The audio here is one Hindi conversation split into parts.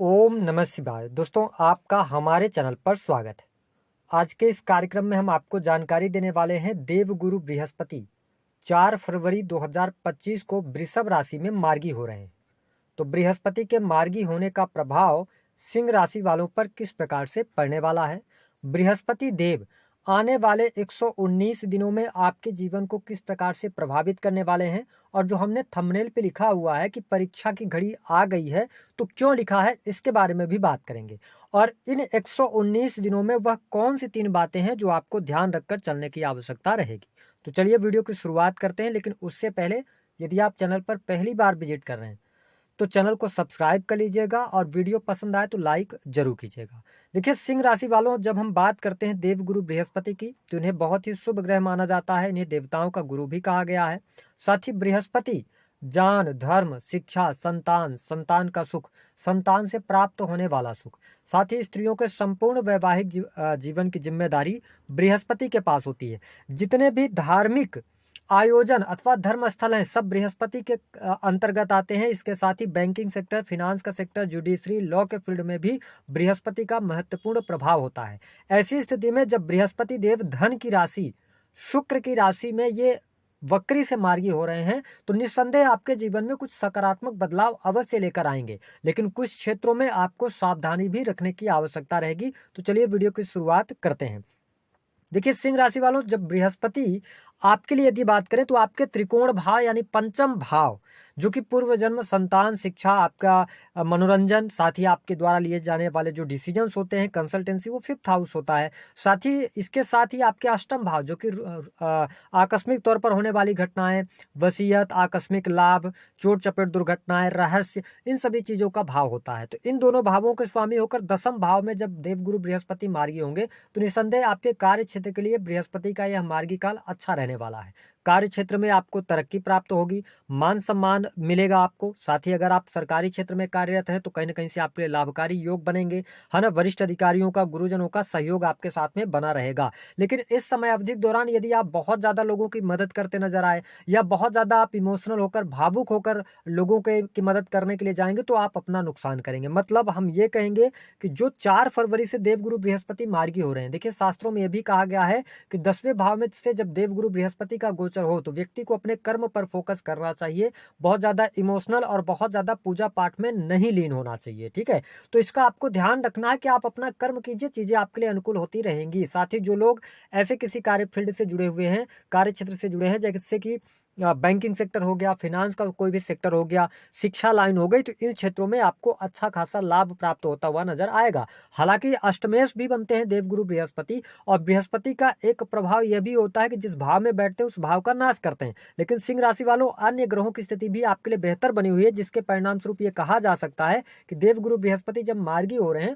ओम नमः शिवाय। दोस्तों, आपका हमारे चैनल पर स्वागत है। आज के इस कार्यक्रम में हम आपको जानकारी देने वाले हैं देवगुरु बृहस्पति 4 फरवरी 2025 को वृषभ राशि में मार्गी हो रहे हैं। तो बृहस्पति के मार्गी होने का प्रभाव सिंह राशि वालों पर किस प्रकार से पड़ने वाला है, बृहस्पति देव आने वाले 119 दिनों में आपके जीवन को किस प्रकार से प्रभावित करने वाले हैं, और जो हमने थंबनेल पे लिखा हुआ है कि परीक्षा की घड़ी आ गई है तो क्यों लिखा है, इसके बारे में भी बात करेंगे। और इन 119 दिनों में वह कौन सी 3 बातें हैं जो आपको ध्यान रखकर चलने की आवश्यकता रहेगी। तो चलिए वीडियो की शुरुआत करते हैं, लेकिन उससे पहले यदि आप चैनल पर पहली बार विजिट कर रहे हैं तो चैनल को सब्सक्राइब कर लीजिएगा और वीडियो पसंद आए तो लाइक जरूर कीजिएगा। देखिए, सिंह राशि वालों, जब हम बात करते हैं देवगुरु बृहस्पति की तो इन्हें बहुत ही शुभ ग्रह माना जाता है। इन्हें देवताओं का गुरु भी कहा गया है। साथ ही बृहस्पति ज्ञान, धर्म, शिक्षा, संतान, संतान का सुख, संतान से प्राप्त होने वाला सुख, साथ ही स्त्रियों के संपूर्ण वैवाहिक जीवन की जिम्मेदारी बृहस्पति के पास होती है। जितने भी धार्मिक आयोजन अथवा धर्म स्थल हैं सब बृहस्पति के अंतर्गत आते हैं। इसके साथ ही बैंकिंग सेक्टर, फिनांस का सेक्टर, जुडिशरी, लॉ के फील्ड में भी बृहस्पति का महत्वपूर्ण प्रभाव होता है। ऐसी स्थिति में जब बृहस्पति देव धन की राशि शुक्र की राशि में ये वक्री से मार्गी हो रहे हैं तो निस्संदेह आपके जीवन में कुछ सकारात्मक बदलाव अवश्य लेकर आएंगे, लेकिन कुछ क्षेत्रों में आपको सावधानी भी रखने की आवश्यकता रहेगी। तो चलिए वीडियो की शुरुआत करते हैं। देखिए, सिंह राशि वालों, जब बृहस्पति आपके लिए यदि बात करें तो आपके त्रिकोण भाव यानी पंचम भाव, जो कि पूर्व जन्म, संतान, शिक्षा, आपका मनोरंजन, साथ ही आपके द्वारा लिए जाने वाले जो डिसीजंस होते हैं, कंसल्टेंसी, वो 5th हाउस होता है। साथ ही इसके साथ ही आपके अष्टम भाव, जो कि आकस्मिक तौर पर होने वाली घटनाएं, वसीयत, आकस्मिक लाभ, चोट चपेट दुर्घटनाएं, रहस्य, इन सभी चीजों का भाव होता है। तो इन दोनों भावों के स्वामी होकर 10th भाव में जब देवगुरु बृहस्पति मार्गी होंगे तो निसंदेह आपके कार्य क्षेत्र के लिए बृहस्पति का यह मार्गी काल अच्छा रहने वाला है। कार्य क्षेत्र में आपको तरक्की प्राप्त होगी, मान सम्मान मिलेगा आपको। साथ ही अगर आप सरकारी क्षेत्र में कार्यरत हैं तो कहीं ना कहीं से आपके लिए लाभकारी योग बनेंगे, है ना। वरिष्ठ अधिकारियों का, गुरुजनों का सहयोग आपके साथ में बना रहेगा। लेकिन इस समय अवधि के दौरान यदि आप बहुत ज्यादा लोगों की मदद करते नजर आए या बहुत ज्यादा आप इमोशनल होकर, भावुक होकर लोगों के की मदद करने के लिए जाएंगे तो आप अपना नुकसान करेंगे। मतलब हम ये कहेंगे कि जो 4 फरवरी से देवगुरु बृहस्पति मार्गी हो रहे हैं, देखिए शास्त्रों में यह भी कहा गया है कि 10वें भाव में से जब देवगुरु बृहस्पति का गोचर हो तो व्यक्ति को अपने कर्म पर फोकस करना चाहिए। बहुत ज्यादा इमोशनल और बहुत ज्यादा पूजा पाठ में नहीं लीन होना चाहिए, ठीक है। तो इसका आपको ध्यान रखना है कि आप अपना कर्म कीजिए, चीजें आपके लिए अनुकूल होती रहेंगी। साथ ही जो लोग ऐसे किसी कार्य फील्ड से जुड़े हुए हैं, कार्य क्षेत्र से जुड़े हैं, जैसे कि बैंकिंग सेक्टर हो गया, फिनांस का कोई भी सेक्टर हो गया, शिक्षा लाइन हो गई, तो इन क्षेत्रों में आपको अच्छा खासा लाभ प्राप्त होता हुआ नजर आएगा। हालांकि अष्टमेश भी बनते हैं देवगुरु बृहस्पति, और बृहस्पति का एक प्रभाव यह भी होता है कि जिस भाव में बैठते हैं उस भाव का नाश करते हैं। लेकिन सिंह राशि वालों, अन्य ग्रहों की स्थिति भी आपके लिए बेहतर बनी हुई है, जिसके परिणाम स्वरूप ये कहा जा सकता है कि देवगुरु बृहस्पति जब मार्गी हो रहे हैं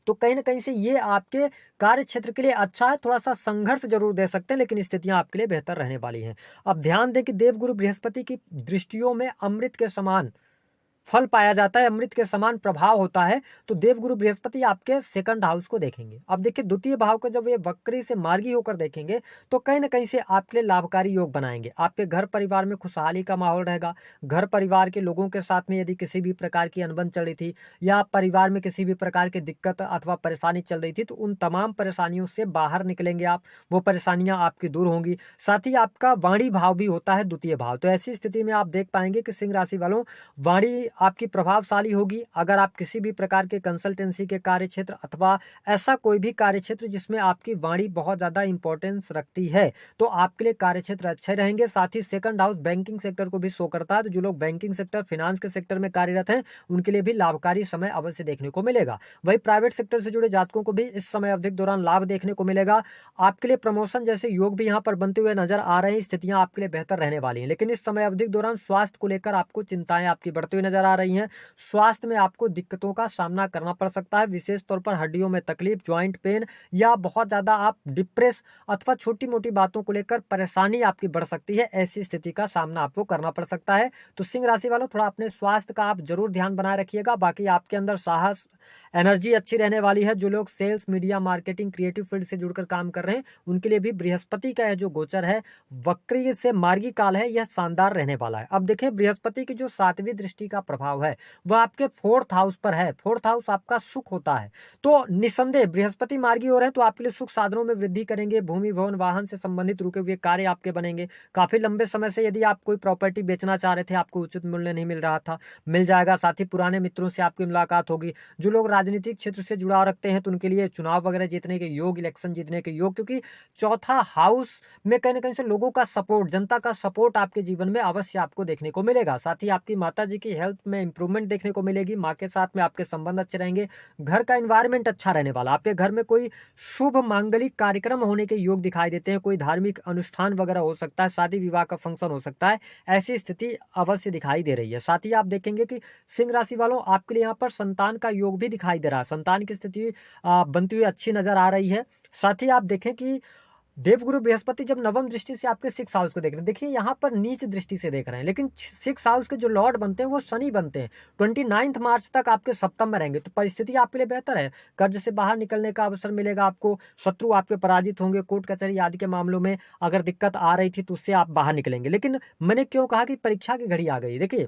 तो कहीं ना कहीं से ये आपके कार्य क्षेत्र के लिए अच्छा है। थोड़ा सा संघर्ष जरूर दे सकते हैं, लेकिन स्थितियां आपके लिए बेहतर रहने वाली हैं। अब ध्यान दें कि देवगुरु बृहस्पति की दृष्टियों में अमृत के समान फल पाया जाता है, अमृत के समान प्रभाव होता है। तो देवगुरु बृहस्पति आपके 2nd हाउस को देखेंगे। अब देखिए, द्वितीय भाव को जब ये वक्री से मार्गी होकर देखेंगे तो कहीं ना कहीं से आपके लिए लाभकारी योग बनाएंगे। आपके घर परिवार में खुशहाली का माहौल रहेगा। घर परिवार के लोगों के साथ में यदि किसी भी प्रकार की अनबन चल रही थी या परिवार में किसी भी प्रकार की दिक्कत अथवा परेशानी चल रही थी तो उन तमाम परेशानियों से बाहर निकलेंगे आप, वो परेशानियां आपकी दूर होंगी। साथ ही आपका वाणी भाव भी होता है द्वितीय भाव। तो ऐसी स्थिति में आप देख पाएंगे कि सिंह राशि वालों, वाणी आपकी प्रभावशाली होगी। अगर आप किसी भी प्रकार के कंसल्टेंसी के कार्य क्षेत्र अथवा ऐसा कोई भी कार्य क्षेत्र जिसमें आपकी वाणी बहुत ज्यादा इंपॉर्टेंस रखती है तो आपके लिए कार्य क्षेत्र अच्छे रहेंगे। साथ ही 2nd हाउस बैंकिंग सेक्टर को भी शो करता है, तो जो लोग बैंकिंग सेक्टर, फिनांस के सेक्टर में कार्यरत हैं उनके लिए भी लाभकारी समय अवश्य देखने को मिलेगा। वही प्राइवेट सेक्टर से जुड़े जातकों को भी इस समय अवधि के दौरान लाभ देखने को मिलेगा। आपके लिए प्रमोशन जैसे योग भी यहाँ पर बनते हुए नजर आ रहे हैं। स्थितियां आपके लिए बेहतर रहने वाली हैं, लेकिन इस समय अवधि के दौरान स्वास्थ्य को लेकर आपको चिंताएं आपकी बढ़ती हुई नजर आ रही हैं। स्वास्थ्य में आपको दिक्कतों का सामना करना पड़ सकता है, विशेष तौर पर हड्डियों में तकलीफ, ज्वाइंट पेन, या बहुत ज्यादा आप डिप्रेस अथवा छोटी मोटी बातों को लेकर परेशानी आपकी बढ़ सकती है। ऐसी स्थिति का सामना आपको करना पड़ सकता है। तो सिंह राशि वालों, थोड़ा अपने स्वास्थ्य का आप जरूर ध्यान बनाए रखिएगा। बाकी आपके अंदर साहस, एनर्जी अच्छी रहने वाली है। जो लोग sales, media, marketing, creative field से जुड़कर काम कर रहे हैं उनके लिए भी बृहस्पति का यह जो गोचर है वक्री से मार्गी काल है, यह शानदार रहने वाला है। अब देखें बृहस्पति की जो 7वीं दृष्टि का प्रभाव है वह आपके 4th हाउस पर है। 4th हाउस आपका सुख होता है, तो निसंदेह बृहस्पति मार्गी हो रहे हैं तो आपके लिए सुख साधनों में वृद्धि करेंगे। भूमि, भवन, वाहन से संबंधित रुके हुए कार्य आपके बनेंगे। काफी लंबे समय से यदि आप कोई प्रॉपर्टी बेचना चाह रहे थे, आपको उचित मूल्य नहीं मिल रहा था, मिल जाएगा। साथ ही पुराने मित्रों से आपकी मुलाकात होगी। जो लोग राजनीतिक क्षेत्र से जुड़ाव रखते हैं तो उनके लिए चुनाव वगैरह जीतने के योग, इलेक्शन जीतने के योग, क्योंकि चौथा हाउस में कहीं ना कहीं से लोगों का सपोर्ट, जनता का सपोर्ट आपके जीवन में अवश्य आपको देखने को मिलेगा। साथ ही आपकी माता जी की हेल्थ में इंप्रूवमेंट देखने को मिलेगी। माँ के साथ में आपके संबंध अच्छे रहेंगे। घर का एनवायरनमेंट अच्छा रहने वाला। आपके घर में कोई शुभ मांगलिक कार्यक्रम होने के योग दिखाई देते हैं। कोई धार्मिक अनुष्ठान वगैरह हो सकता है, शादी विवाह का फंक्शन हो सकता है, ऐसी स्थिति अवश्य दिखाई दे रही है। साथ ही आप देखेंगे कि सिंह राशि वालों आपके लिए यहाँ पर संतान का योग भी दिखाई दे रहा है। संतान की स्थिति बनती हुई अच्छी नजर आ रही है। साथ ही आप देखें कि देवगुरु बृहस्पति जब नवम दृष्टि से आपके 6th हाउस को देख रहे हैं, देखिए यहाँ पर नीच दृष्टि से देख रहे हैं, लेकिन 6th हाउस के जो लॉर्ड बनते हैं वो शनि बनते हैं। 29 मार्च तक आपके सप्तम में रहेंगे, तो परिस्थिति आपके लिए बेहतर है। कर्ज से बाहर निकलने का अवसर मिलेगा आपको। शत्रु आपके पराजित होंगे। कोर्ट कचहरी आदि के मामलों में अगर दिक्कत आ रही थी तो उससे आप बाहर निकलेंगे। लेकिन मैंने क्यों कहा कि परीक्षा की घड़ी आ गई, देखिए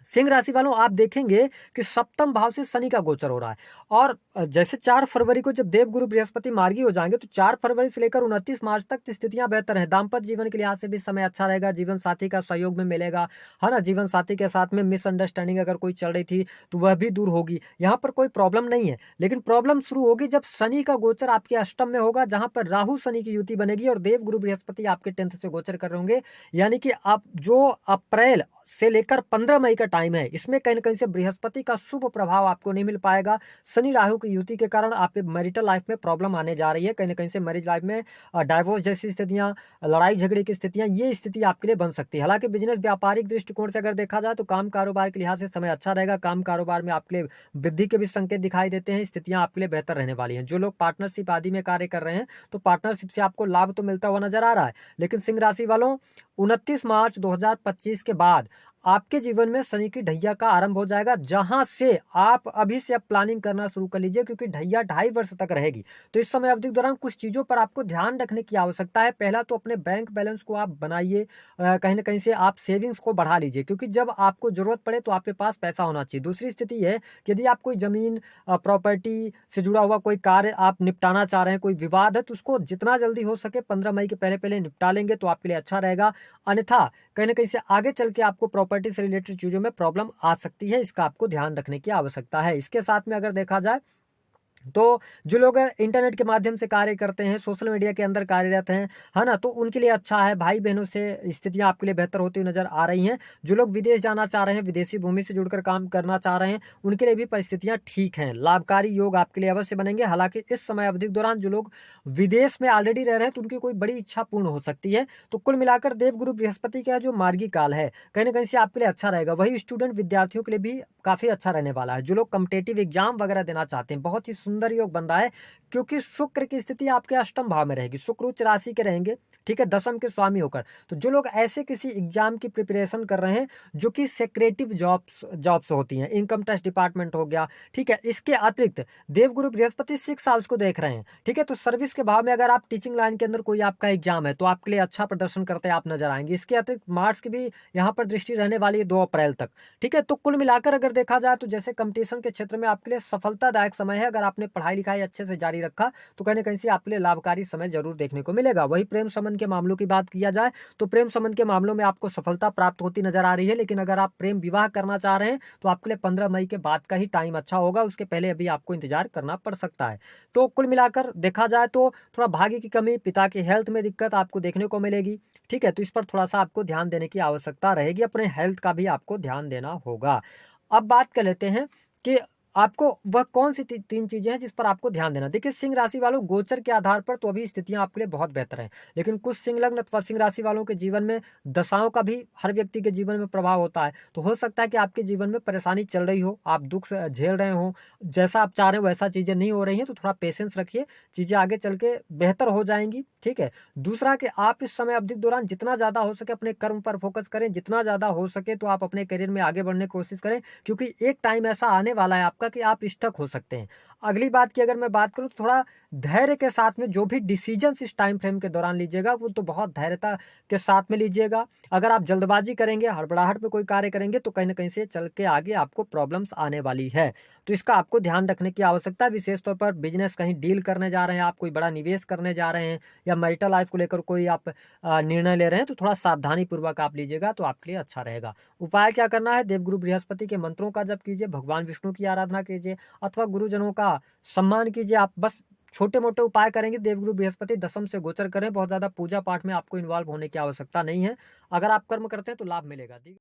सिंह राशि वालों आप देखेंगे कि सप्तम भाव से शनि का गोचर हो रहा है। और जैसे 4 फरवरी को जब देवगुरु बृहस्पति मार्गी हो जाएंगे तो 4 फरवरी से लेकर 29 मार्च तक स्थितियां बेहतर हैं। दाम्पत्य जीवन के लिहाज से भी समय अच्छा रहेगा। जीवन साथी का सहयोग में मिलेगा, है ना। जीवन साथी के साथ में मिसअंडरस्टैंडिंग अगर कोई चल रही थी तो वह भी दूर होगी। यहाँ पर कोई प्रॉब्लम नहीं है, लेकिन प्रॉब्लम शुरू होगी जब शनि का गोचर आपके अष्टम में होगा, जहां पर राहु शनि की युति बनेगी और देवगुरु बृहस्पति आपके 10th से गोचर कर रहे होंगे। यानी कि आप जो अप्रैल से लेकर 15 मई का टाइम है, इसमें कहीं ना कहीं से बृहस्पति का शुभ प्रभाव आपको नहीं मिल पाएगा। शनि राहु की युति के कारण आपके मैरिटल लाइफ में प्रॉब्लम आने जा रही है। कहीं ना कहीं से मैरिज लाइफ में डाइवोर्स जैसी स्थितियां, लड़ाई झगड़े की स्थितियां, ये स्थिति आपके लिए बन सकती है। हालांकि बिजनेस व्यापारिक दृष्टिकोण से अगर देखा जाए तो काम कारोबार के लिहाज से समय अच्छा रहेगा। काम कारोबार में आपके लिए वृद्धि के भी संकेत दिखाई देते हैं। स्थितियां आपके लिए बेहतर रहने वाली हैं। जो लोग पार्टनरशिप आदि में कार्य कर रहे हैं तो पार्टनरशिप से आपको लाभ तो मिलता हुआ नजर आ रहा है। लेकिन सिंह राशि वालों 29 मार्च 2025 के बाद आपके जीवन में शनि की ढैया का आरंभ हो जाएगा, जहां से आप अभी से अब प्लानिंग करना शुरू कर लीजिए, क्योंकि ढैया 2.5 वर्ष तक रहेगी। तो इस समय अवधि के दौरान कुछ चीजों पर आपको ध्यान रखने की आवश्यकता है। पहला तो अपने बैंक बैलेंस को आप बनाइए, कहीं ना कहीं से आप सेविंग्स को बढ़ा लीजिए, क्योंकि जब आपको जरूरत पड़े तो आपके पास पैसा होना चाहिए। दूसरी स्थिति है कि यदि आप कोई जमीन, प्रॉपर्टी से जुड़ा हुआ कोई कार्य आप निपटाना चाह रहे हैं, कोई विवाद है, तो उसको जितना जल्दी हो सके 15 मई के पहले पहले निपटा लेंगे तो आपके लिए अच्छा रहेगा। अन्यथा कहीं ना कहीं से आगे चल के आपको प्रॉपर्टी से रिलेटेड चीजों में प्रॉब्लम आ सकती है। इसका आपको ध्यान रखने की आवश्यकता है। इसके साथ में अगर देखा जाए तो जो लोग इंटरनेट के माध्यम से कार्य करते हैं, सोशल मीडिया के अंदर कार्यरत हैं, है ना, तो उनके लिए अच्छा है। भाई बहनों से स्थितियां आपके लिए बेहतर होती हुई नजर आ रही हैं। जो लोग विदेश जाना चाह रहे हैं, विदेशी भूमि से जुड़कर काम करना चाह रहे हैं, उनके लिए भी परिस्थितियां ठीक हैं। लाभकारी योग आपके लिए अवश्य बनेंगे। हालांकि इस समय अवधि के दौरान जो लोग विदेश में ऑलरेडी रह रहे हैं तो उनकी कोई बड़ी इच्छा पूर्ण हो सकती है। तो कुल मिलाकर देवगुरु बृहस्पति का जो मार्गी काल है कहीं ना कहीं से आपके लिए अच्छा रहेगा। वही स्टूडेंट विद्यार्थियों के लिए भी काफी अच्छा रहने वाला है। जो लोग कॉम्पिटिटिव एग्जाम वगैरह देना चाहते हैं, बहुत ही सुंदर योग बन रहा है, क्योंकि शुक्र की स्थिति आपके अष्टम भाव में रहेगी। शुक्र उच्च राशि के रहेंगे, ठीक है, दशम के स्वामी होकर। तो जो लोग ऐसे किसी एग्जाम की प्रिपरेशन कर रहे हैं जो कि सेक्रेटिव जॉब्स होती हैं, इनकम टैक्स डिपार्टमेंट हो गया, ठीक है, इसके अतिरिक्त देवगुरु बृहस्पति 6 हाउस को देख रहे हैं, ठीक है, तो सर्विस के भाव में अगर आप टीचिंग लाइन के अंदर कोई आपका एग्जाम है तो आपके लिए अच्छा प्रदर्शन करते आप नजर आएंगे। इसके अतिरिक्त मार्क्स की भी यहाँ पर दृष्टि रहने वाली है 2 अप्रैल तक, ठीक है। तो कुल मिलाकर अगर देखा जाए तो जैसे कंपटीशन के क्षेत्र में आपके लिए सफलतादायक समय है। अगर आपने पढ़ाई लिखाई अच्छे से जारी रखा तो कहीं ना कहीं से आपके लिए लाभकारी समय जरूर देखने को मिलेगा। वही प्रेम संबंध के मामलों की बात किया जाए तो प्रेम संबंध के मामलों में आपको सफलता प्राप्त होती नजर आ रही है। लेकिन अगर आप प्रेम विवाह करना चाह रहे हैं तो आपके लिए 15 मई के बाद का ही टाइम अच्छा होगा, उसके पहले अभी आपको इंतजार करना पड़ सकता है। तो कुल मिलाकर देखा जाए तो थोड़ा भाग्य की कमी, पिता की हेल्थ में दिक्कत आपको देखने को मिलेगी, ठीक है, तो इस पर थोड़ा सा आपको ध्यान देने की आवश्यकता रहेगी। अपने हेल्थ का भी आपको ध्यान देना होगा। अब बात कर लेते हैं कि आपको वह कौन सी 3 चीजें हैं जिस पर आपको ध्यान देना। देखिए सिंह राशि वालों गोचर के आधार पर तो अभी स्थितियां आपके लिए बहुत बेहतर हैं, लेकिन कुछ सिंह लग्न अथवा सिंह राशि वालों के जीवन में दशाओं का भी हर व्यक्ति के जीवन में प्रभाव होता है। तो हो सकता है कि आपके जीवन में परेशानी चल रही हो, आप दुख से झेल रहे हो, जैसा आप चाह रहे हो वैसा चीजें नहीं हो रही हैं, तो थोड़ा पेशेंस रखिए, चीजें आगे चल के बेहतर हो जाएंगी, ठीक है। दूसरा कि आप इस समय अवधि के दौरान जितना ज्यादा हो सके अपने कर्म पर फोकस करें, जितना ज्यादा हो सके तो आप अपने करियर में आगे बढ़ने की कोशिश करें, क्योंकि एक टाइम ऐसा आने वाला है आपका कि आप स्टक हो सकते हैं। अगली बात की अगर मैं बात करूँ तो थोड़ा धैर्य के साथ में जो भी डिसीजंस इस टाइम फ्रेम के दौरान लीजिएगा वो तो बहुत धैर्यता के साथ में लीजिएगा। अगर आप जल्दबाजी करेंगे, हड़बड़ाहट में कोई कार्य करेंगे तो कहीं न कहीं से चल के आगे आपको प्रॉब्लम्स आने वाली है। तो इसका आपको ध्यान रखने की आवश्यकता है, विशेष तौर पर बिज़नेस कहीं डील करने जा रहे हैं, आप कोई बड़ा निवेश करने जा रहे हैं या मैरिटल लाइफ़ को लेकर कोई आप निर्णय ले रहे हैं तो थोड़ा सावधानी पूर्वक आप लीजिएगा तो आपके लिए अच्छा रहेगा। उपाय क्या करना है? देवगुरु बृहस्पति के मंत्रों का जप कीजिए, भगवान विष्णु की आराधना कीजिए अथवा गुरुजनों का सम्मान कीजिए। आप बस छोटे-मोटे उपाय करेंगे। देवगुरु बृहस्पति दशम से गोचर करें, बहुत ज़्यादा पूजा पाठ में आपको इन्वॉल्व होने की आवश्यकता नहीं है। अगर आप कर्म करते हैं तो लाभ मिलेगा।